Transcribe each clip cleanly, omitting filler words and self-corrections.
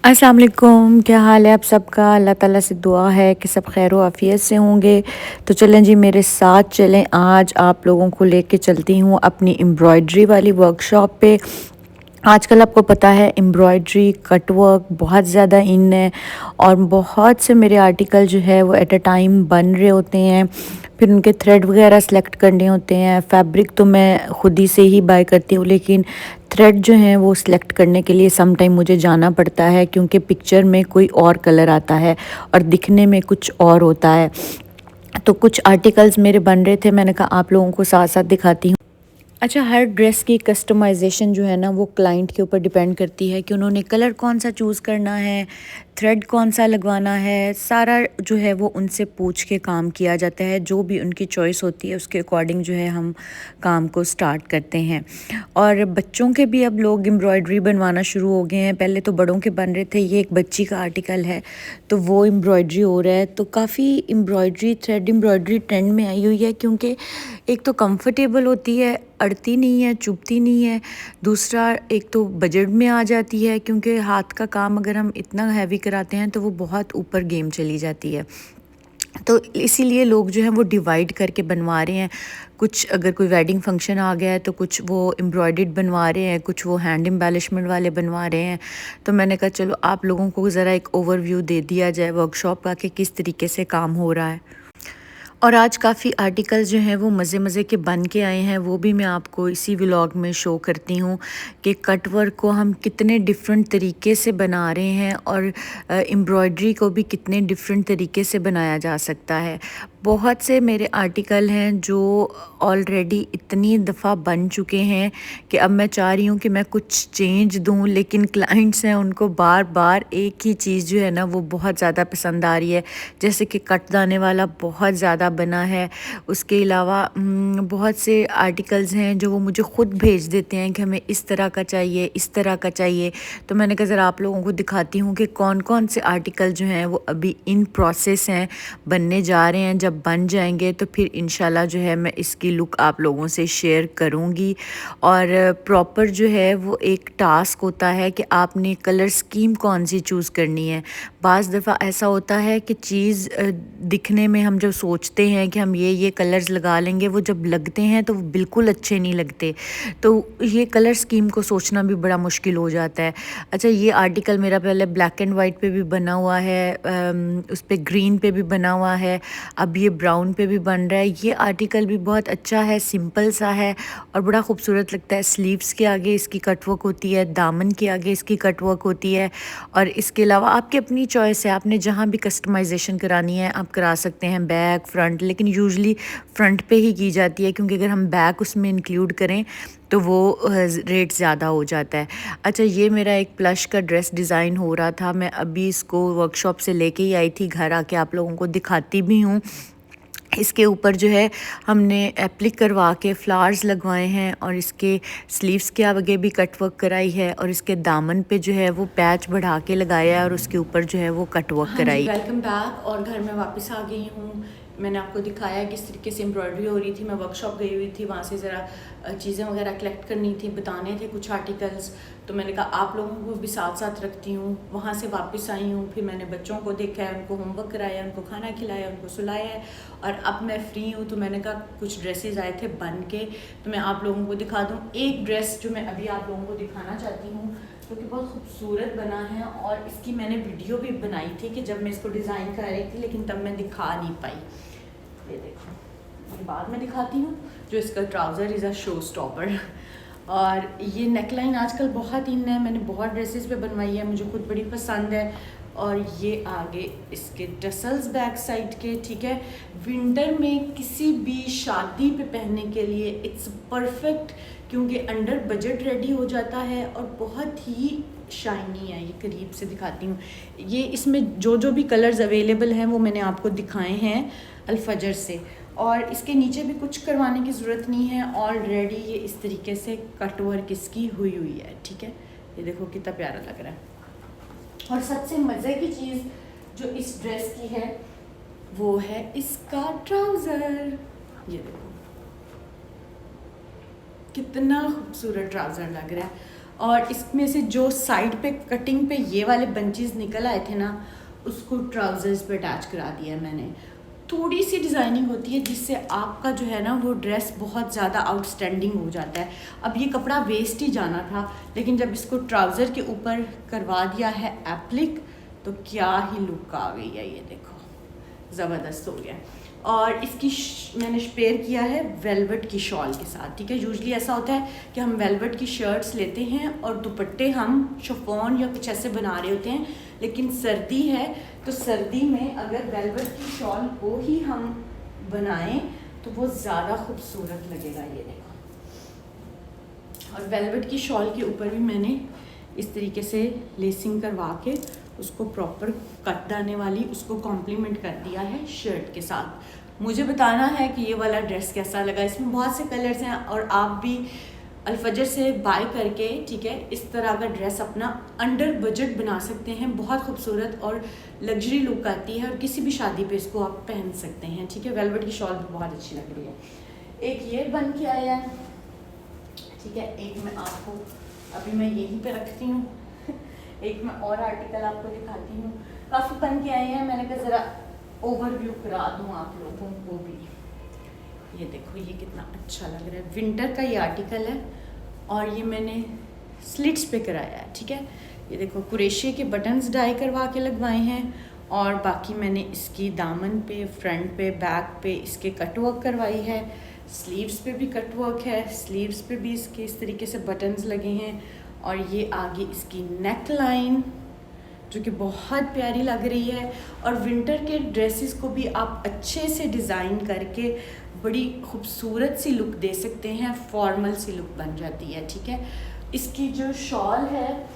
अस्सलाम वालेकुम, क्या हाल है आप सबका। अल्लाह ताला से दुआ है कि सब खैर व आफ़ियत से होंगे। तो चलें जी, मेरे साथ चलें। आज आप लोगों को लेके चलती हूँ अपनी एम्ब्रॉयडरी वाली वर्कशॉप पे। आजकल आपको पता है एम्ब्रॉयडरी कट वर्क बहुत ज़्यादा इन है और बहुत से मेरे आर्टिकल जो है वो एट अ टाइम बन रहे होते हैं। फिर उनके थ्रेड वगैरह सेलेक्ट करने होते हैं। फैब्रिक तो मैं खुद ही से ही बाय करती हूँ, लेकिन थ्रेड जो हैं वो सिलेक्ट करने के लिए सम टाइम मुझे जाना पड़ता है, क्योंकि पिक्चर में कोई और कलर आता है और दिखने में कुछ और होता है। तो कुछ आर्टिकल्स मेरे बन रहे थे, मैंने कहा आप लोगों को साथ साथ दिखाती हूँ। अच्छा, हर ड्रेस की कस्टमाइजेशन जो है ना वो क्लाइंट के ऊपर डिपेंड करती है कि उन्होंने कलर कौन सा चूज़ करना है, थ्रेड कौन सा लगवाना है। सारा जो है वो उनसे पूछ के काम किया जाता है। जो भी उनकी चॉइस होती है उसके अकॉर्डिंग जो है हम काम को स्टार्ट करते हैं। और बच्चों के भी अब लोग एम्ब्रॉयडरी बनवाना शुरू हो गए हैं। पहले तो बड़ों के बन रहे थे। ये एक बच्ची का आर्टिकल है तो वो एम्ब्रॉयडरी हो रहा है। तो काफ़ी एम्ब्रॉयडरी, थ्रेड एम्ब्रॉयडरी ट्रेंड में आई हुई है, क्योंकि एक तो कंफर्टेबल होती है, अड़ती नहीं है, चुभती नहीं है। दूसरा, एक तो बजट में आ जाती है, क्योंकि हाथ का काम अगर हम इतना हैवी कराते हैं तो वो बहुत ऊपर गेम चली जाती है। तो इसीलिए लोग जो हैं वो डिवाइड करके बनवा रहे हैं। कुछ अगर कोई वेडिंग फंक्शन आ गया है तो कुछ वो एम्ब्रॉयडर्ड बनवा रहे हैं, कुछ वो हैंड एम्बेलिशमेंट वाले बनवा रहे हैं। तो मैंने कहा चलो आप लोगों को ज़रा एक ओवरव्यू दे दिया जाए वर्कशॉप का कि किस तरीके से काम हो रहा है। और आज काफ़ी आर्टिकल्स जो हैं वो मज़े मज़े के बन के आए हैं, वो भी मैं आपको इसी व्लॉग में शो करती हूँ कि कट वर्क को हम कितने डिफरेंट तरीके से बना रहे हैं और एम्ब्रॉयडरी को भी कितने डिफरेंट तरीके से बनाया जा सकता है। बहुत से मेरे आर्टिकल हैं जो ऑलरेडी इतनी दफ़ा बन चुके हैं कि अब मैं चाह रही हूँ कि मैं कुछ चेंज दूँ, लेकिन क्लाइंट्स हैं उनको बार बार एक ही चीज़ जो है ना वो बहुत ज़्यादा पसंद आ रही है। जैसे कि कटदाने वाला बहुत ज़्यादा बना है। उसके अलावा बहुत से आर्टिकल्स हैं जो वो मुझे ख़ुद भेज देते हैं कि हमें इस तरह का चाहिए, इस तरह का चाहिए। तो मैंने कहा ज़रा आप लोगों को दिखाती हूँ कि कौन कौन से आर्टिकल जो हैं वो अभी इन प्रोसेस हैं, बनने जा रहे हैं। जब बन जाएंगे तो फिर इंशाल्लाह जो है मैं इसकी लुक आप लोगों से शेयर करूँगी। और प्रॉपर जो है वो एक टास्क होता है कि आपने कलर स्कीम कौन सी चूज़ करनी है। बाज़ दफ़ा ऐसा होता है कि चीज़ दिखने में हम जब सोचते हैं कि हम ये कलर्स लगा लेंगे, वो जब लगते हैं तो वो बिल्कुल अच्छे नहीं लगते। तो ये कलर स्कीम को सोचना भी बड़ा मुश्किल हो जाता है। अच्छा, ये आर्टिकल मेरा पहले ब्लैक एंड वाइट पे भी बना हुआ है, उस पे ग्रीन पे भी बना हुआ है, अब ये ब्राउन पे भी बन रहा है। ये आर्टिकल भी बहुत अच्छा है, सिंपल सा है और बड़ा खूबसूरत लगता है। स्लीव्स के आगे इसकी कटवर्क होती है, दामन के आगे इसकी कटवर्क होती है। और इसके अलावा आपकी अपनी चॉइस है, आपने जहाँ भी कस्टमाइजेशन करानी है आप करा सकते हैं, बैक फ्रंट, लेकिन यूजुअली फ्रंट पे ही की जाती है, क्योंकि अगर हम बैक उसमें इंक्लूड करें तो वो रेट ज़्यादा हो जाता है। अच्छा, ये मेरा एक प्लश का ड्रेस डिज़ाइन हो रहा था, मैं अभी इसको वर्कशॉप से लेके ही आई थी, घर आके आप लोगों को दिखाती भी हूँ। इसके ऊपर जो है हमने एप्लिक करवा के फ्लावर्स लगवाए हैं और इसके स्लीव्स के आगे भी कट वर्क कराई है और इसके दामन पे जो है वो पैच बढ़ा के लगाया है और उसके ऊपर जो है वो कट वर्क कराई। Welcome back. और घर में वापस आ गई हूँ। मैंने आपको दिखाया किस तरीके से एम्ब्रॉयडरी हो रही थी। मैं वर्कशॉप गई हुई थी, वहाँ से ज़रा चीज़ें वगैरह कलेक्ट करनी थी, बताने थे कुछ आर्टिकल्स। तो मैंने कहा आप लोगों को भी साथ साथ रखती हूँ। वहाँ से वापस आई हूँ, फिर मैंने बच्चों को देखा है, उनको होमवर्क कराया, उनको खाना खिलाया, उनको सुलाया है और अब मैं फ्री हूँ। तो मैंने कहा कुछ ड्रेसेस आए थे बन के तो मैं आप लोगों को दिखा दूँ। एक ड्रेस जो मैं अभी आप लोगों को दिखाना चाहती हूँ जो कि बहुत खूबसूरत बना है और इसकी मैंने वीडियो भी बनाई थी कि जब मैं इसको डिज़ाइन कर रही थी, लेकिन तब मैं दिखा नहीं पाई। ये देखो, ये बाद में दिखाती हूँ। जो इसका trouser is a show stopper. और ये नेकलाइन आजकल बहुत इन है, मैंने बहुत ड्रेसेस पे बनवाई है, मुझे खुद बड़ी पसंद है। और ये आगे इसके टसल्स बैक साइड के, ठीक है। विंटर में किसी भी शादी पे पहनने के लिए इट्स परफेक्ट, क्योंकि अंडर बजट रेडी हो जाता है और बहुत ही शाइनी है। ये करीब से दिखाती हूँ। ये इसमें जो जो भी कलर्स अवेलेबल हैं वो मैंने आपको दिखाए हैं अल्फजर से। और इसके नीचे भी कुछ करवाने की ज़रूरत नहीं है, ऑलरेडी ये इस तरीके से कट वर्क इसकी हुई है, ठीक है। ये देखो कितना प्यारा लग रहा है। और सबसे मज़े की चीज़ जो इस ड्रेस की है वो है इसका ट्राउज़र। ये देखो कितना खूबसूरत ट्राउज़र लग रहा है। और इसमें से जो साइड पे कटिंग पे ये वाले बंचेस निकल आए थे ना, उसको ट्राउज़र्स पे अटैच करा दिया मैंने। थोड़ी सी डिज़ाइनिंग होती है जिससे आपका जो है ना वो ड्रेस बहुत ज़्यादा आउटस्टैंडिंग हो जाता है। अब ये कपड़ा वेस्ट ही जाना था, लेकिन जब इसको ट्राउज़र के ऊपर करवा दिया है एप्लिक, तो क्या ही लुक आ गई है, ये देखो ज़बरदस्त हो गया। और इसकी मैंने पेयर किया है वेलवेट की शॉल के साथ, ठीक है। यूजुअली ऐसा होता है कि हम वेलवेट की शर्ट्स लेते हैं और दुपट्टे हम शिफॉन या कुछ ऐसे बना रहे होते हैं, लेकिन सर्दी है तो सर्दी में अगर वेलवेट की शॉल को ही हम बनाएं तो वो ज़्यादा खूबसूरत लगेगा, ये देखो। और वेलवेट की शॉल के ऊपर भी मैंने इस तरीके से लेसिंग करवा के उसको प्रॉपर कट दाने वाली उसको कॉम्प्लीमेंट कर दिया है शर्ट के साथ। मुझे बताना है कि ये वाला ड्रेस कैसा लगा। इसमें बहुत से कलर्स हैं और आप भी अल्फजर से बाय करके, ठीक है, इस तरह का ड्रेस अपना अंडर बजट बना सकते हैं। बहुत खूबसूरत और लग्जरी लुक आती है और किसी भी शादी पे इसको आप पहन सकते हैं, ठीक है। वेलवेट की शॉल भी बहुत अच्छी लग रही है। एक ये बन के आया है, ठीक है। एक मैं आपको अभी मैं यहीं पे रखती हूँ एक मैं और आर्टिकल आपको दिखाती हूँ। काफ़ी बन के आए हैं, मैंने कहा ज़रा ओवरव्यू करा दूँ आप लोगों को भी। ये देखो ये कितना अच्छा लग रहा है, विंटर का ये आर्टिकल है और ये मैंने स्लिट्स पे कराया है, ठीक है। ये देखो कुरेशिये के बटन्स डाई करवा के लगवाए हैं और बाकी मैंने इसकी दामन पे, फ्रंट पे, बैक पे इसके कटवर्क करवाई है। स्लीव्स पे भी कटवर्क है, स्लीव्स पे भी इसके इस तरीके से बटन्स लगे हैं और ये आगे इसकी नेक लाइन जो कि बहुत प्यारी लग रही है। और विंटर के ड्रेसेस को भी आप अच्छे से डिज़ाइन करके बड़ी खूबसूरत सी लुक दे सकते हैं, फॉर्मल सी लुक बन जाती है, ठीक है। इसकी जो शॉल है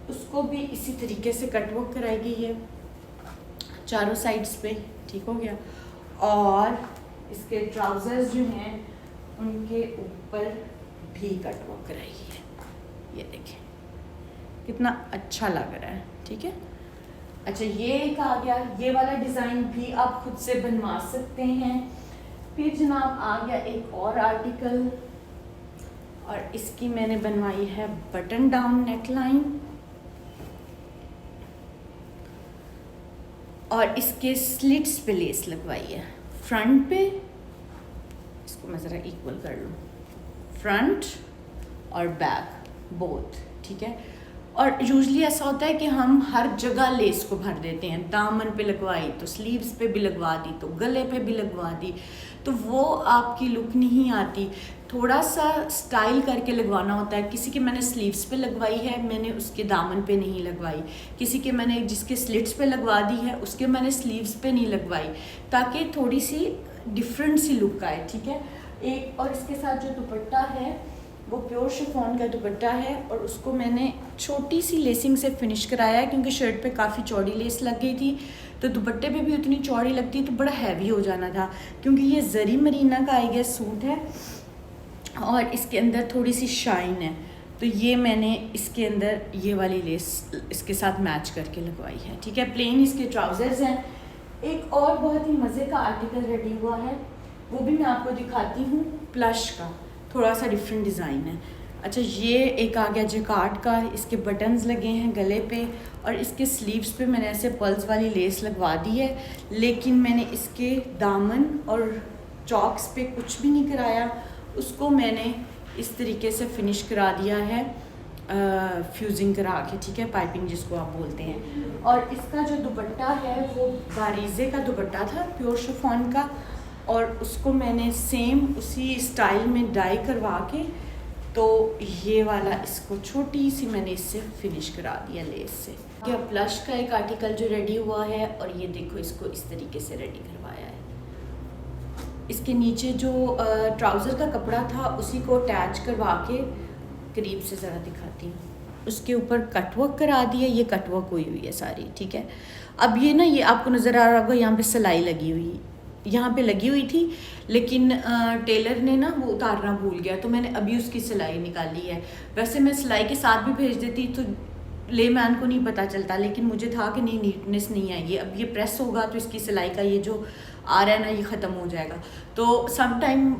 उसको भी इसी तरीके से कटवर्क कराई गई है चारों साइड्स पे, ठीक हो गया। और इसके ट्राउज़र्स जो हैं उनके ऊपर भी कटवर्क कराई है, ये देखें कितना अच्छा लग रहा है, ठीक है। अच्छा ये एक आ गया, ये वाला डिज़ाइन भी आप खुद से बनवा सकते हैं। फिर जनाब आ गया एक और आर्टिकल और इसकी मैंने बनवाई है बटन डाउन नेकलाइन और इसके स्लिट्स पे लेस लगवाई है फ्रंट पे। इसको मैं ज़रा इक्वल कर लूँ, फ्रंट और बैक बोथ, ठीक है। और यूजुअली ऐसा होता है कि हम हर जगह लेस को भर देते हैं, दामन पे लगवाई तो स्लीव्स पे भी लगवा दी तो गले पे भी लगवा दी, तो वो आपकी लुक नहीं आती। थोड़ा सा स्टाइल करके लगवाना होता है। किसी के मैंने स्लीव्स पे लगवाई है, मैंने उसके दामन पे नहीं लगवाई। किसी के मैंने जिसके स्लिट्स पे लगवा दी है उसके मैंने स्लीव्स पे नहीं लगवाई, ताकि थोड़ी सी डिफरेंट सी लुक आए, ठीक है। एक और इसके साथ जो दुपट्टा है वो प्योर शिफॉन का दुपट्टा है और उसको मैंने छोटी सी लेसिंग से फिनिश कराया है क्योंकि शर्ट पे काफ़ी चौड़ी लेस लग गई थी, तो दुपट्टे पे भी उतनी चौड़ी लगती तो बड़ा हैवी हो जाना था। क्योंकि ये जरी मरीना का आई गेस सूट है और इसके अंदर थोड़ी सी शाइन है, तो ये मैंने इसके अंदर ये वाली लेस इसके साथ मैच करके लगवाई है, ठीक है। प्लेन इसके ट्राउज़र्स हैं। एक और बहुत ही मज़े का आर्टिकल रेडी हुआ है, वो भी मैं आपको दिखाती हूँ। प्लश का थोड़ा सा डिफरेंट डिज़ाइन है। अच्छा ये एक आ गया जैकार्ड का, इसके बटन्स लगे हैं गले पे और इसके स्लीव्स पे मैंने ऐसे पल्स वाली लेस लगवा दी है, लेकिन मैंने इसके दामन और चॉक्स पे कुछ भी नहीं कराया, उसको मैंने इस तरीके से फिनिश करा दिया है फ्यूजिंग करा के, ठीक है, पाइपिंग जिसको आप बोलते हैं। और इसका जो दुपट्टा है वो बारीज़े का दुपट्टा था प्योर शिफॉन का और उसको मैंने सेम उसी स्टाइल में डाई करवा के, तो ये वाला इसको छोटी सी मैंने इससे फिनिश करा दिया लेस से। क्या प्लश का एक आर्टिकल जो रेडी हुआ है और ये देखो इसको इस तरीके से रेडी करवाया है। इसके नीचे जो ट्राउज़र का कपड़ा था उसी को अटैच करवा के करीब से ज़रा दिखाती हूँ, उसके ऊपर कटवर्क करा दिया। ये कटवर्क हुई हुई है सारी, ठीक है। अब ये ना ये आपको नज़र आ रहा होगा यहाँ पे सिलाई लगी हुई, यहाँ पे लगी हुई थी, लेकिन टेलर ने ना वो उतारना भूल गया, तो मैंने अभी उसकी सिलाई निकाली है। वैसे मैं सिलाई के साथ भी भेज देती तो लेमैन को नहीं पता चलता, लेकिन मुझे था कि नहीं नीटनेस नहीं आएगी। अब ये प्रेस होगा तो इसकी सिलाई का ये जो आ रहा है ना ये ख़त्म हो जाएगा। तो सम टाइम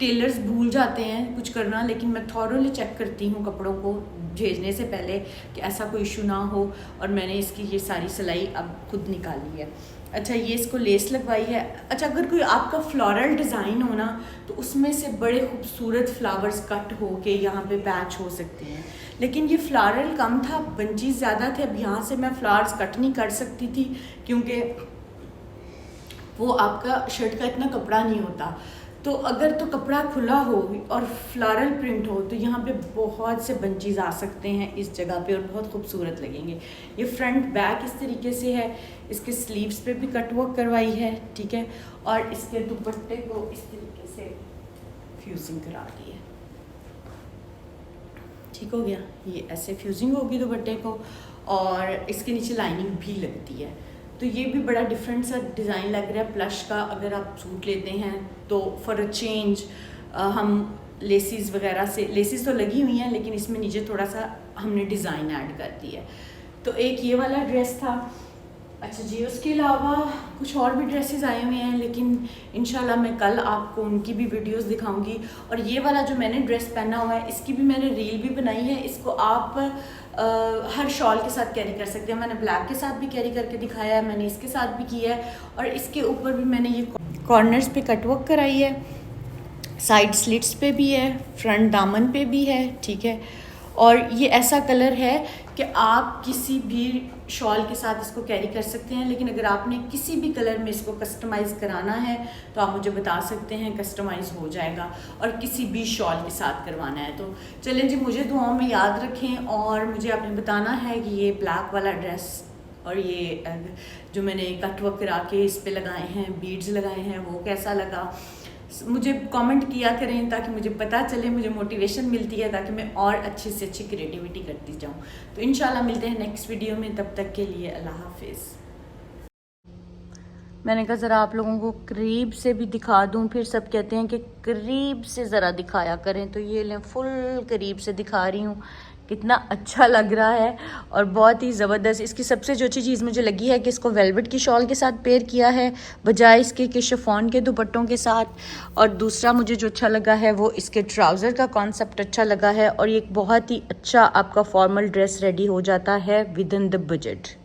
टेलर्स भूल जाते हैं कुछ करना, लेकिन मैं थॉरोली चेक करती हूँ कपड़ों को भेजने से पहले कि ऐसा कोई इशू ना हो। और मैंने इसकी ये सारी सिलाई अब खुद निकाली है। अच्छा, ये इसको लेस लगवाई है। अच्छा, अगर कोई आपका फ्लोरल डिज़ाइन हो ना तो उसमें से बड़े खूबसूरत फ्लावर्स कट हो के यहाँ पे पैच हो सकते हैं, लेकिन ये फ्लारल कम था, बंचीज ज़्यादा थे। अब यहाँ से मैं फ्लावर्स कट नहीं कर सकती थी क्योंकि वो आपका शर्ट का इतना कपड़ा नहीं होता। तो अगर तो कपड़ा खुला हो और फ्लारल प्रिंट हो तो यहाँ पे बहुत से बंचीज आ सकते हैं इस जगह पे और बहुत खूबसूरत लगेंगे। ये फ्रंट बैक इस तरीके से है, इसके स्लीव्स पे भी कट वर्क करवाई है, ठीक है। और इसके दुपट्टे को इस तरीके से फ्यूजिंग करा दी है, ठीक हो गया। ये ऐसे फ्यूजिंग होगी दुपट्टे को और इसके नीचे लाइनिंग भी लगती है। तो ये भी बड़ा डिफरेंट सा डिज़ाइन लग रहा है प्लश का। अगर आप सूट लेते हैं तो फॉर अ चेंज हम लेसिस वगैरह से, लेसिस तो लगी हुई हैं लेकिन इसमें नीचे थोड़ा सा हमने डिज़ाइन ऐड कर दी है। तो एक ये वाला ड्रेस था। अच्छा जी, उसके अलावा कुछ और भी ड्रेसेस आए हुए हैं, लेकिन इंशाल्लाह मैं कल आपको उनकी भी वीडियोस दिखाऊंगी। और ये वाला जो मैंने ड्रेस पहना हुआ है इसकी भी मैंने रील भी बनाई है। इसको आप हर शॉल के साथ कैरी कर सकते हैं। मैंने ब्लैक के साथ भी कैरी करके दिखाया है, मैंने इसके साथ भी किया है। और इसके ऊपर भी मैंने ये कॉर्नर्स पे कटवर्क कराई है, साइड स्लिट्स पे भी है, फ्रंट दामन पे भी है, ठीक है। और ये ऐसा कलर है कि आप किसी भी शॉल के साथ इसको कैरी कर सकते हैं, लेकिन अगर आपने किसी भी कलर में इसको कस्टमाइज़ कराना है तो आप मुझे बता सकते हैं, कस्टमाइज़ हो जाएगा। और किसी भी शॉल के साथ करवाना है तो चलें जी, मुझे दुआओं में याद रखें। और मुझे आपने बताना है कि ये ब्लैक वाला ड्रेस और ये जो मैंने कट वर्क करा के इस पे लगाए हैं, बीड्स लगाए हैं, वो कैसा लगा। मुझे कमेंट किया करें ताकि मुझे पता चले, मुझे मोटिवेशन मिलती है ताकि मैं और अच्छी से अच्छी क्रिएटिविटी करती जाऊं। तो इंशाल्लाह मिलते हैं नेक्स्ट वीडियो में, तब तक के लिए अल्लाह हाफिज़। मैंने कहा ज़रा आप लोगों को करीब से भी दिखा दूं, फिर सब कहते हैं कि करीब से ज़रा दिखाया करें, तो ये लें फुल करीब से दिखा रही हूँ। कितना अच्छा लग रहा है और बहुत ही ज़बरदस्त। इसकी सबसे जो अच्छी चीज़ मुझे लगी है कि इसको वेलवेट की शॉल के साथ पेयर किया है बजाय इसके कि शिफॉन के दुपट्टों के साथ। और दूसरा मुझे जो अच्छा लगा है वो इसके ट्राउज़र का कॉन्सेप्ट अच्छा लगा है। और ये एक बहुत ही अच्छा आपका फॉर्मल ड्रेस रेडी हो जाता है विद इन द बजट।